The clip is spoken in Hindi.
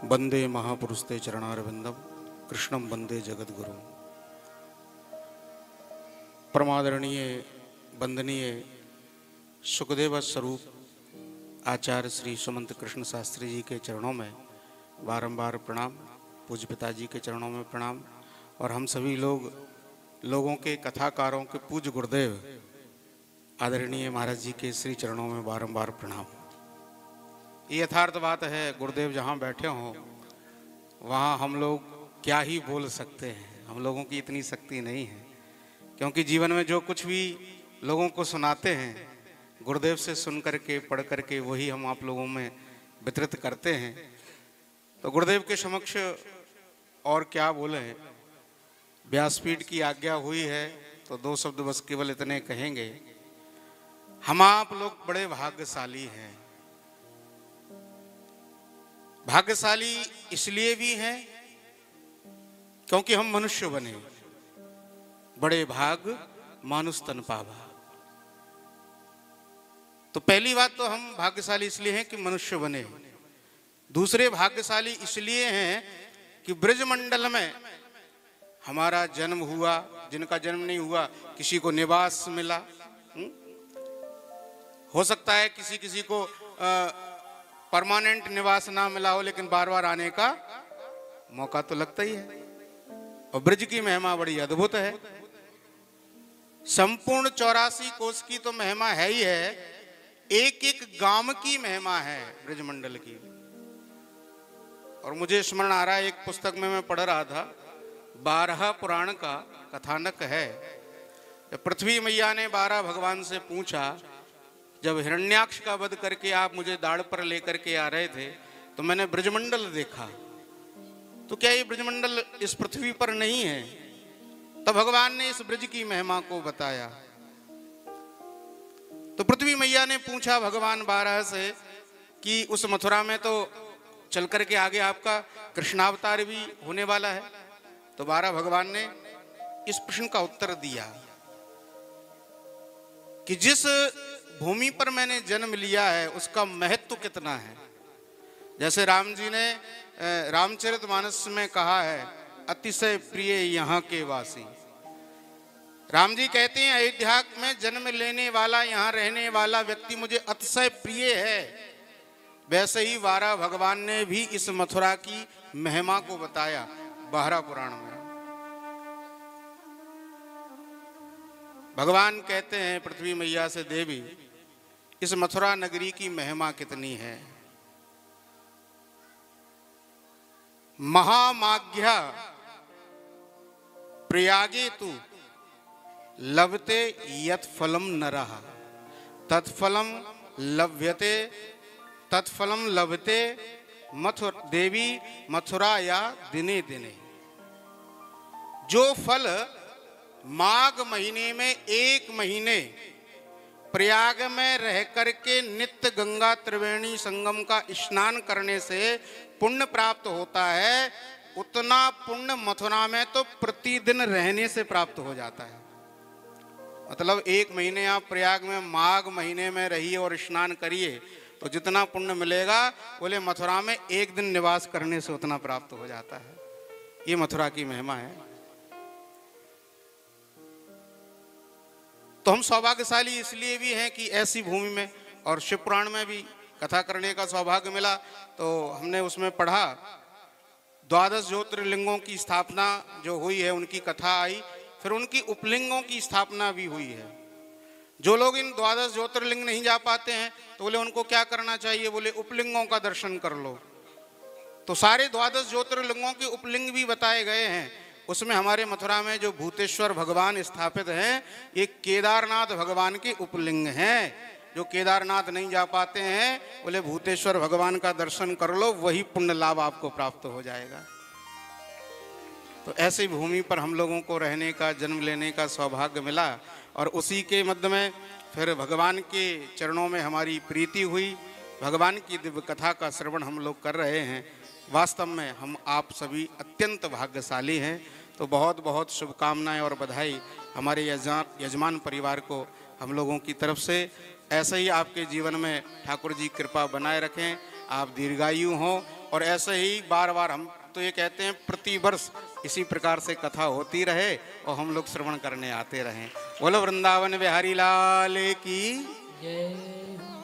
वंदे महापुरुषते चरणारविंदम कृष्णम वंदे जगद्गुरु। परमादरणीय वंदनीय सुखदेव स्वरूप आचार्य श्री सुमंत कृष्ण शास्त्री जी के चरणों में बारंबार प्रणाम, पूज्य पिताजी के चरणों में प्रणाम और हम सभी लोगों के कथाकारों के पूज्य गुरुदेव आदरणीय महाराज जी के श्री चरणों में बारंबार प्रणाम। ये यथार्थ बात है, गुरुदेव जहाँ बैठे हों वहाँ हम लोग क्या ही बोल सकते हैं। हम लोगों की इतनी शक्ति नहीं है, क्योंकि जीवन में जो कुछ भी लोगों को सुनाते हैं गुरुदेव से सुन करके पढ़ करके वही हम आप लोगों में वितरित करते हैं। तो गुरुदेव के समक्ष और क्या बोले, व्यासपीठ की आज्ञा हुई है तो दो शब्द बस केवल इतने कहेंगे। हम आप लोग बड़े भाग्यशाली हैं। भाग्यशाली इसलिए भी हैं क्योंकि हम मनुष्य बने। बड़े भाग मानुष तन पावा। तो पहली बात तो हम भाग्यशाली इसलिए हैं कि मनुष्य बने। दूसरे भाग्यशाली इसलिए हैं कि ब्रजमंडल में हमारा जन्म हुआ। जिनका जन्म नहीं हुआ किसी को निवास मिला। हो सकता है किसी किसी को परमानेंट निवास ना मिला हो, लेकिन बार बार आने का मौका तो लगता ही है। और ब्रज की महिमा बड़ी अद्भुत है। संपूर्ण 84 कोस की तो महिमा है ही है, एक एक गांव की महिमा है ब्रजमंडल की। और मुझे स्मरण आ रहा है, एक पुस्तक में मैं पढ़ रहा था, 12 पुराण का कथानक है। पृथ्वी मैया ने 12 भगवान से पूछा, जब हिरण्याक्ष का वध करके आप मुझे दाढ़ पर लेकर के आ रहे थे तो मैंने ब्रजमंडल देखा, तो क्या ये ब्रजमंडल इस पृथ्वी पर नहीं है? तो भगवान ने इस ब्रज की महिमा को बताया। तो पृथ्वी मैया ने पूछा भगवान 12 से कि उस मथुरा में तो चल करके आगे आपका कृष्णावतार भी होने वाला है। तो 12 भगवान ने इस प्रश्न का उत्तर दिया कि जिस भूमि पर मैंने जन्म लिया है उसका महत्व कितना है। जैसे राम जी ने रामचरितमानस में कहा है, अतिशय प्रिय यहाँ के वासी। राम जी कहते हैं अयोध्या में जन्म लेने वाला, यहाँ रहने वाला व्यक्ति मुझे अतिशय प्रिय है। वैसे ही 12 भगवान ने भी इस मथुरा की महिमा को बताया 12 पुराण में। भगवान कहते हैं पृथ्वी मैया से, देवी इस मथुरा नगरी की महिमा कितनी है। महामाघ्या प्रयागे तु लभते यत् फलम नरः तत्फलम लभ्यते तत्फलम लभते देवी मथुरा या दिने दिने। जो फल माघ महीने में 1 महीने प्रयाग में रह करके नित्य गंगा त्रिवेणी संगम का स्नान करने से पुण्य प्राप्त होता है, उतना पुण्य मथुरा में तो प्रतिदिन रहने से प्राप्त हो जाता है। मतलब 1 महीने आप प्रयाग में माघ महीने में रहिए और स्नान करिए तो जितना पुण्य मिलेगा, बोले मथुरा में 1 दिन निवास करने से उतना प्राप्त हो जाता है। ये मथुरा की महिमा है। तो हम सौभाग्यशाली इसलिए भी हैं कि ऐसी भूमि में, और शिव पुराण में भी कथा करने का सौभाग्य मिला तो हमने उसमें पढ़ा 12 ज्योतिर्लिंगों की स्थापना जो हुई है उनकी कथा आई, फिर उनकी उपलिंगों की स्थापना भी हुई है। जो लोग इन 12 ज्योतिर्लिंग नहीं जा पाते हैं तो बोले उनको क्या करना चाहिए, बोले उपलिंगों का दर्शन कर लो। तो सारे 12 ज्योतिर्लिंगों के उपलिंग भी बताए गए हैं। उसमें हमारे मथुरा में जो भूतेश्वर भगवान स्थापित हैं, ये केदारनाथ भगवान के उपलिंग हैं। जो केदारनाथ नहीं जा पाते हैं बोले भूतेश्वर भगवान का दर्शन कर लो, वही पुण्य लाभ आपको प्राप्त हो जाएगा। तो ऐसी भूमि पर हम लोगों को रहने का, जन्म लेने का सौभाग्य मिला और उसी के मध्य में फिर भगवान के चरणों में हमारी प्रीति हुई। भगवान की दिव्य कथा का श्रवण हम लोग कर रहे हैं। वास्तव में हम आप सभी अत्यंत भाग्यशाली हैं। तो बहुत बहुत शुभकामनाएं और बधाई हमारे यजमान परिवार को हम लोगों की तरफ से। ऐसे ही आपके जीवन में ठाकुर जी कृपा बनाए रखें, आप दीर्घायु हों और ऐसे ही बार बार हम तो ये कहते हैं प्रति वर्ष इसी प्रकार से कथा होती रहे और हम लोग श्रवण करने आते रहें। बोलो वृंदावन बिहारी लाल की जय।